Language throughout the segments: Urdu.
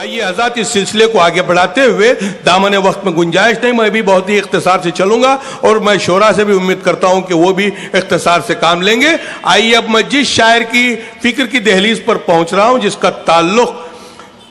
آئیے حضرات اس سلسلے کو آگے بڑھاتے ہوئے دامن وقت میں گنجائش نہیں، میں بھی بہت ہی اختصار سے چلوں گا اور میں شورا سے بھی امید کرتا ہوں کہ وہ بھی اختصار سے کام لیں گے۔ آئیے اب میں جس شاعر کی فکر کی دہلیز پر پہنچ رہا ہوں، جس کا تعلق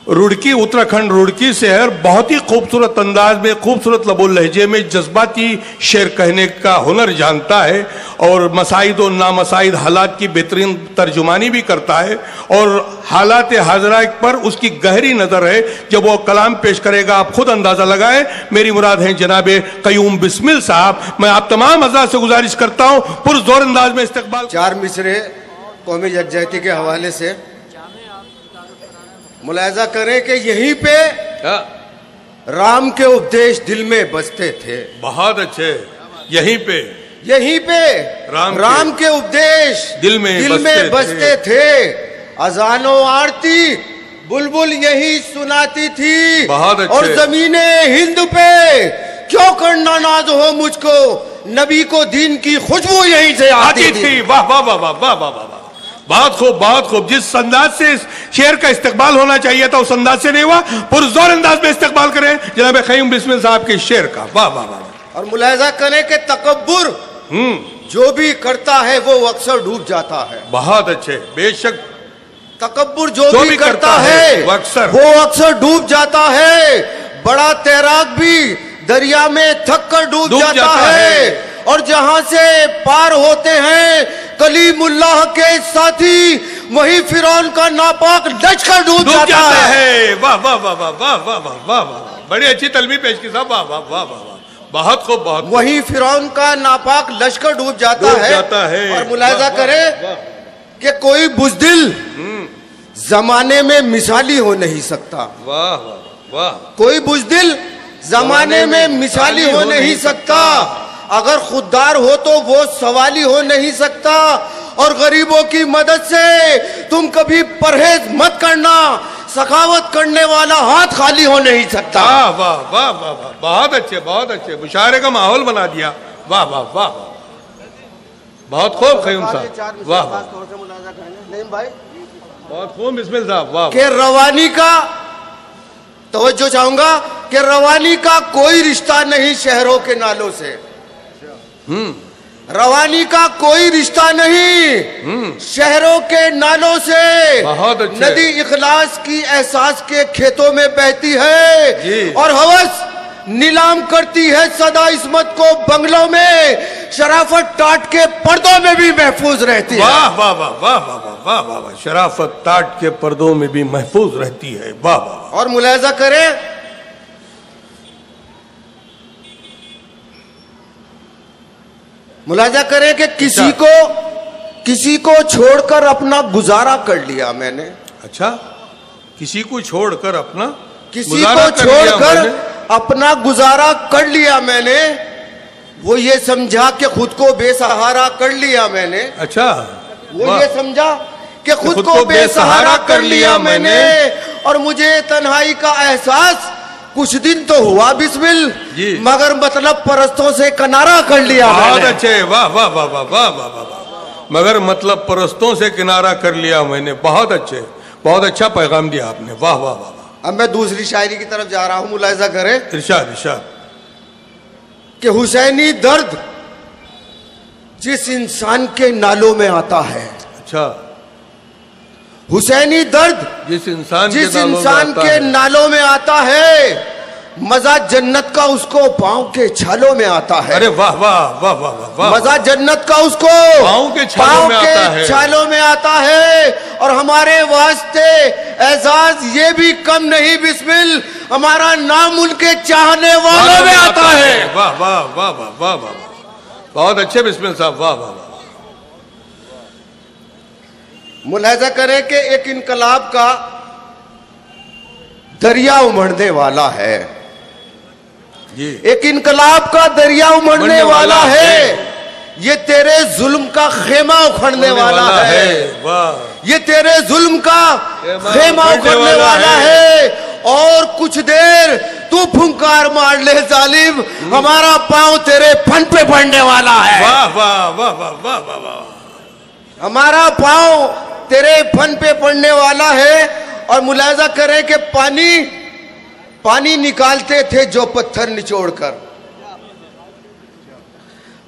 روڑکی اتراکھنڈ روڑکی سے ہے اور بہت ہی خوبصورت انداز میں، خوبصورت لب و لہجے میں جذباتی شعر کہنے کا ہنر جانتا ہے اور مسائد و نامسائد حالات کی بہترین ترجمانی بھی کرتا ہے اور حالات حاضرہ پر اس کی گہری نظر ہے۔ جب وہ کلام پیش کرے گا آپ خود اندازہ لگائیں۔ میری مراد ہیں جناب قیوم بسمل صاحب۔ میں آپ تمام حضرات سے گزارش کرتا ہوں پرزور انداز میں استقبال۔ چار مصرے قومی یکجہتی کے حوالے سے ملاحظہ کریں کہ یہیں پہ رام کے اپدیش دل میں بستے تھے۔ بہت اچھے، یہیں پہ رام کے اپدیش دل میں بستے تھے۔ اذان و آرتی بلبل یہی سناتی تھی، اور زمین ہند پہ کیوں کرنا ناز ہو مجھ کو، نبی کو دین کی خوشبو یہیں سے آتی تھی۔ واہ واہ واہ واہ واہ واہ واہ، بہت خوب بہت خوب۔ جس انداز سے اس شعر کا استقبال ہونا چاہیے تھا اس انداز سے نہیں ہوا۔ پرزور انداز میں استقبال کریں جناب قیوم بسمل صاحب کے شعر کا۔ واہ واہ واہ۔ اور ملاحظہ کریں کہ تکبر جو بھی کرتا ہے وہ اکثر ڈوب جاتا ہے۔ بہت اچھے، بے شک تکبر جو بھی کرتا ہے وہ اکثر ڈوب جاتا ہے۔ بڑا تیراک بھی دریا میں تھک کر ڈوب جاتا ہے، اور جہاں سے پار ہوتے ہیں کلیم اللہ کے ساتھی وہی فرعون کا ناپاک لشکر ڈوب جاتا ہے۔ واہ واہ واہ واہ واہ واہ واہ واہ، بڑی اچھی تلمی پیش کی صاحب۔ واہ واہ واہ واہ، بہت خوب بہت۔ وہی فرعون کا ناپاک لشکر ڈوب جاتا ہے۔ اور ملاحظہ کرے کہ کوئی بزدل زمانے میں مثالی ہو نہیں سکتا۔ واہ واہ، کوئی بزدل زمانے میں مثالی ہو نہیں سکتا۔ اگر خوددار ہو تو وہ سوالی ہو نہیں سکتا، اور غریبوں کی مدد سے تم کبھی پرہیز مت کرنا، سخاوت کرنے والا ہاتھ خالی ہو نہیں سکتا۔ واہ واہ واہ واہ، بہت اچھے بہت اچھے، مشاعرے کا ماحول بنا دیا۔ واہ واہ واہ، بہت خوب قیوم صاحب۔ واہ واہ، بہت خوب بسمل صاحب۔ واہ، کہ روانی کا توجہ چاہوں گا کہ روانی کا کوئی رشتہ نہیں شہروں کے نالوں سے۔ روانی کا کوئی رشتہ نہیں شہروں کے نالوں سے۔ ندی اخلاص کی احساس کے کھیتوں میں بہتی ہے، اور ہوس نیلام کرتی ہے صدا عصمت کو بنگلوں میں، شرافت ٹاٹ کے پردوں میں بھی محفوظ رہتی ہے۔ واہ واہ واہ واہ واہ واہ واہ، شرافت ٹاٹ کے پردوں میں بھی محفوظ رہتی ہے۔ واہ واہ۔ اور ملاحظہ کریں کہ کسی کو چھوڑ کر اپنا گزارا کر لیا میں نے۔ اچھا، کسی کو چھوڑ کر اپنا اپنا گزارا کر لیا میں نے، وہ یہ سمجھا کہ خود کو بے سہارا کر لیا میں نے۔ اچھا، وہ یہ سمجھا کہ خود کو بے سہارا کر لیا میں نے، اور مجھے تنہائی کا احساس کچھ دن تو ہوا بسمل، مگر مطلب پرستوں سے کنارہ کر لیا میں نے۔ بہت اچھے، واہ واہ واہ واہ واہ واہ، مگر مطلب پرستوں سے کنارہ کر لیا میں نے۔ بہت اچھے، بہت اچھا پیغام دیا آپ نے۔ واہ واہ واہ۔ اب میں دوسری شاعری کی طرف جا رہا ہوں، ملاحظہ کریں۔ ارشاد ارشاد۔ کہ حسینی درد جس انسان کے نالوں میں آتا ہے۔ اچھا، حسینی درد جس انسان کے نالوں میں آتا ہے، مزہ جنت کا اس کو پاؤں کے چھالوں میں آتا ہے۔ ارے واہ واہ واہ واہ واہ، مزہ جنت کا اس کو پاؤں کے چھالوں میں آتا ہے، اور ہمارے واسطے اعزاز یہ بھی کم نہیں بسمل، ہمارا نام ان کے چاہنے والوں میں آتا ہے۔ واہ واہ واہ واہ واہ واہ، بہت اچھے بسمل صاحب۔ واہ واہ واہ۔ ملاحظہ کریں کہ ایک انقلاب کا دریا امڑنے والا ہے۔ ایک انقلاب کا دریا امڑنے والا ہے، یہ تیرے ظلم کا خیمہ اکھڑنے والا ہے۔ یہ تیرے ظلم کا خیمہ اکھڑنے والا ہے، اور کچھ دیر تو پھنکار مار لے ظالم، ہمارا پاؤں تیرے پھن پہ پڑنے والا ہے۔ واہ واہ واہ واہ واہ واہ، ہمارا پاؤں تیرے پھن پہ پڑنے والا ہے، اور ملاحظہ کریں کہ پانی نکالتے تھے جو پتھر نچوڑ کر،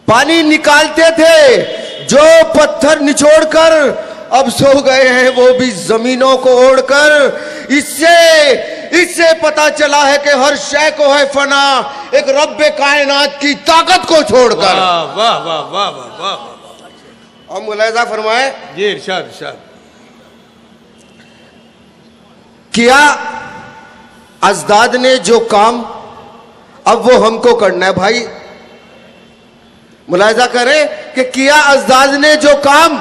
پانی نکالتے تھے جو پتھر نچوڑ کر، اب سو گئے ہیں وہ بھی زمینوں کو اوڑھ کر۔ اس سے پتا چلا ہے کہ ہر شے کو ہے فنا، ایک رب کائنات کی طاقت کو چھوڑ کر۔ واہ واہ واہ واہ واہ واہ۔ اور ملاحظہ فرمائے جی ارشاد ارشاد۔ کیا اجداد نے جو کام اب وہ ہم کو کرنا ہے بھائی، ملاحظہ کریں کہ کیا اجداد نے جو کام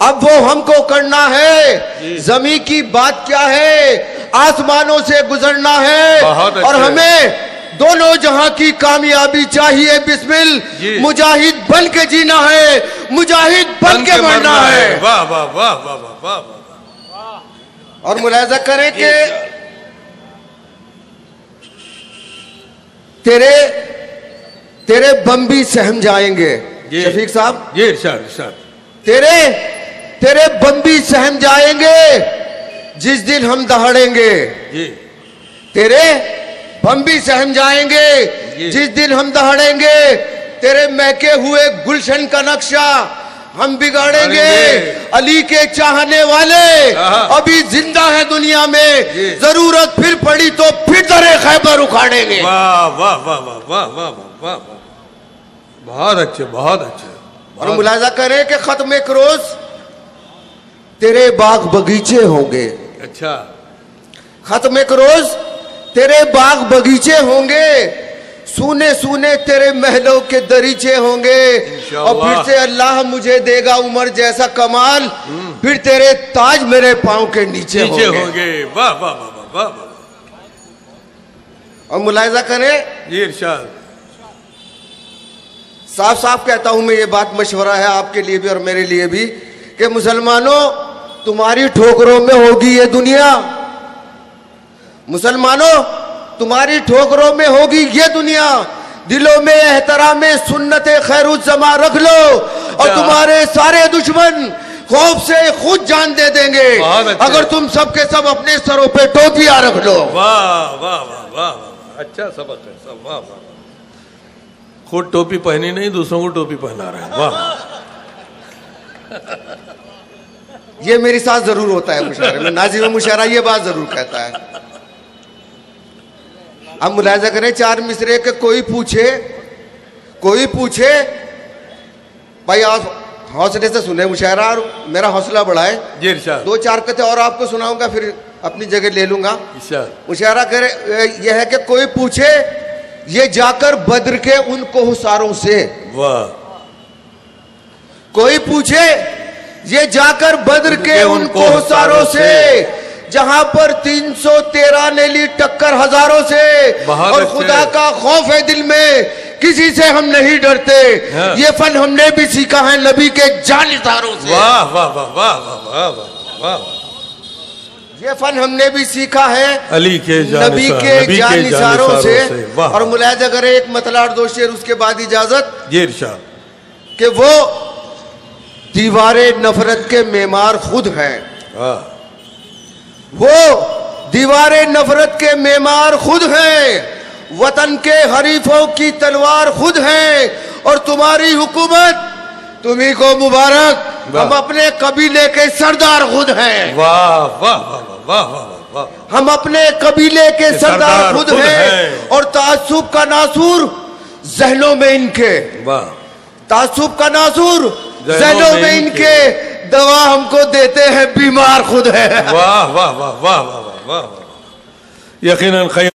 اب وہ ہم کو کرنا ہے۔ زمین کی بات کیا ہے، آسمانوں سے گزرنا ہے، اور ہمیں دونوں جہاں کی کامیابی چاہیے۔ بسمل مجاہد بن کے جینا ہے، مجاہد بن کے مرنا ہے۔ واہ واہ واہ واہ واہ۔ اور ملاحظہ کریں کہ تیرے بم بھی سہم جائیں گے شفیق صاحب، جی ارشاد ارشاد۔ تیرے بم بھی سہم جائیں گے جس دن ہم دہاڑیں گے، تیرے بم بھی سہم جائیں گے جس دن ہم دہاڑیں گے۔ تیرے مہکے ہوئے گلشن کا نقشہ ہم بگاڑیں گے۔ علی کے چاہنے والے ابھی زندہ ہیں دنیا میں، ضرورت پھر پڑی تو پھر در خیبر اکھاڑیں گے۔ واہ واہ واہ واہ واہ واہ، بہت اچھے بہت اچھے۔ اور ملاحظہ کریں کہ ختم ایک روز تیرے باغ بگیچے ہوں گے۔ اچھا، ختم ایک روز تیرے باغ بگیچے ہوں گے، سونے سونے تیرے محلوں کے دریچے ہوں گے، اور پھر سے اللہ مجھے دے گا عمر جیسا کمال، پھر تیرے تاج میرے پاؤں کے نیچے ہوں گے۔ واہ واہ واہ واہ۔ اور ملاحظہ کریں، جی ارشاد۔ صاف صاف کہتا ہوں میں، یہ بات مشورہ ہے آپ کے لیے بھی اور میرے لیے بھی، کہ مسلمانوں تمہاری ٹھوکروں میں ہوگی یہ دنیا، مسلمانوں تمہاری ٹھوکروں میں ہوگی یہ دنیا، دلوں میں احترام سنت خیر الزمان رکھ لو، اور تمہارے سارے دشمن خوف سے خود جان دے دیں گے اگر تم سب کے سب اپنے سروں پہ ٹوپیاں رکھ لو۔ واہ واہ واہ، اچھا سبق ہے سب۔ واہ واہ، خود ٹوپی پہنی نہیں، دوسروں کو ٹوپی پہنا رہے ہیں۔ واہ، یہ میری ساتھ ضرور ہوتا ہے مشاعرے میں، ناظم مشاعرہ یہ بات ضرور کہتا ہے۔ اب ملاحظہ کریں چار مصرے کہ کوئی پوچھے، بھائی آپ حوصلے سے سنیں مشاعرہ، اور میرا حوصلہ بڑھائے۔ جی ارشاد۔ دو چار قطعے اور آپ کو سناؤں گا، پھر اپنی جگہ لے لوں گا۔ مشاعرہ کرے یہ ہے کہ کوئی پوچھے یہ جا کر بدر کے ان کوہساروں سے، واہ، کوئی پوچھے یہ جا کر بدر کے ان کوہساروں سے، جہاں پر 313 نے لی ٹکر ہزاروں سے، اور خدا کا خوف ہے دل میں، کسی سے ہم نہیں ڈرتے، یہ فن ہم نے بھی سیکھا ہے نبی کے جانثاروں سے۔ واہ واہ واہ واہ واہ واہ، یہ فن ہم نے بھی سیکھا ہے علی کے نبی کے جانثاروں سے۔ اور ملاحظہ کریں ایک مطلع اور دو شعر، اس کے بعد اجازت۔ جی ارشاد۔ کہ وہ دیوار نفرت کے معمار خود ہیں، وہ دیوار نفرت کے معمار خود ہیں، وطن کے حریفوں کی تلوار خود ہیں، اور تمہاری حکومت تمہیں کو مبارک، ہم اپنے قبیلے کے سردار خود ہیں۔ واہ واہ واہ واہ، ہم اپنے قبیلے کے سردار خود ہیں، اور تعصب کا ناصور ذہنوں میں ان کے، تعصب کا ناصور ذہنوں میں ان کے، دوا ہم کو دیتے ہیں بیمار خود ہے۔ واہ واہ واہ واہ واہ واہ، یقیناً خیر